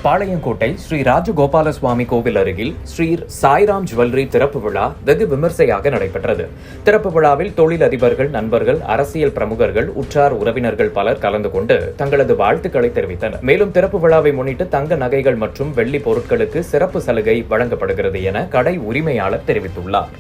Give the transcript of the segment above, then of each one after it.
பாளையங்கோட்டை ஸ்ரீ ராஜகோபால சுவாமி கோவில் அருகில் ஸ்ரீ சாய்ராம் ஜுவல்லரி திறப்பு விழா வெகு விமர்சையாக நடைபெற்றது. திறப்பு விழாவில் தொழிலதிபர்கள், நண்பர்கள், அரசியல் பிரமுகர்கள், உற்றார் உறவினர்கள் பலர் கலந்து கொண்டு தங்களது வாழ்த்துக்களை தெரிவித்தனர். மேலும் திறப்பு விழாவை முன்னிட்டு தங்க நகைகள் மற்றும் வெள்ளி பொருட்களுக்கு சிறப்பு சலுகை வழங்கப்படுகிறது என கடை உரிமையாளர் தெரிவித்துள்ளார்.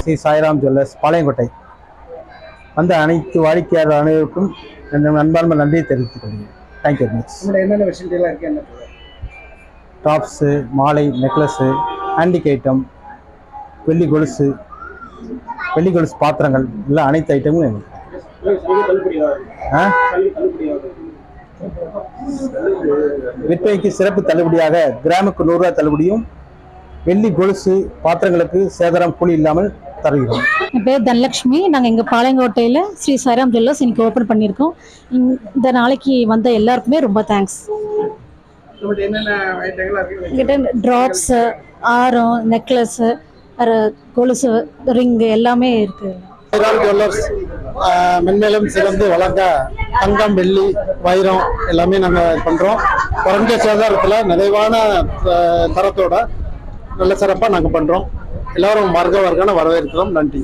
ஸ்ரீ சாய்ராம் ஜுவல்லர்ஸ் பாளையங்கோட்டை வந்த அனைத்து வாடிக்கையாளர் அனைவருக்கும் அன்பார்ந்த நன்றியை தெரிவித்துக் கொள்கிறேன். Thank you very much. என்னென்ன விஷயங்கள்லாம் இருக்கு? டாப்ஸு, மாலை, நெக்லஸ்ஸு, ஆன்டிக் ஐட்டம், வெள்ளி கொலுசு பாத்திரங்கள் எல்லாம் அனைத்து ஐட்டமும் எங்களுக்கு. விற்பனைக்கு சிறப்பு தள்ளுபடியாக கிராமுக்கு 100 ரூபா தள்ளுபடியும், வெள்ளி கொலுசு பாத்திரங்களுக்கு சேதாரம் கூலி இல்லாமல் தருகிறோம். என் பேர் தனலட்சுமி. நாங்கள் எங்கள் பாளையங்கோட்டையில் ஸ்ரீ சாய்ராம் ஜுவல்லர்ஸ் இன்னைக்கு ஓப்பன் பண்ணியிருக்கோம். இந்த நாளைக்கு வந்த எல்லாருக்குமே ரொம்ப தேங்க்ஸ். எங்கிட்ட ட்ராப்ஸு, ஆரம், நெக்லஸ்ஸு, கொலுசு, ரிங்கு எல்லாமே இருக்குது. சாய்ராம் ஜுவல்லர்ஸ் மென்மேலும் சிறந்து வளர்ந்த தங்கம், வெள்ளி, வைரம் எல்லாமே நாங்கள் பண்ணுறோம். குறைஞ்ச சேதாரத்தில் நிறைவான தரத்தோட நல்ல சிறப்பாக நாங்கள் பண்ணுறோம். எல்லாரும் வரவேற்கிறோம். நன்றி.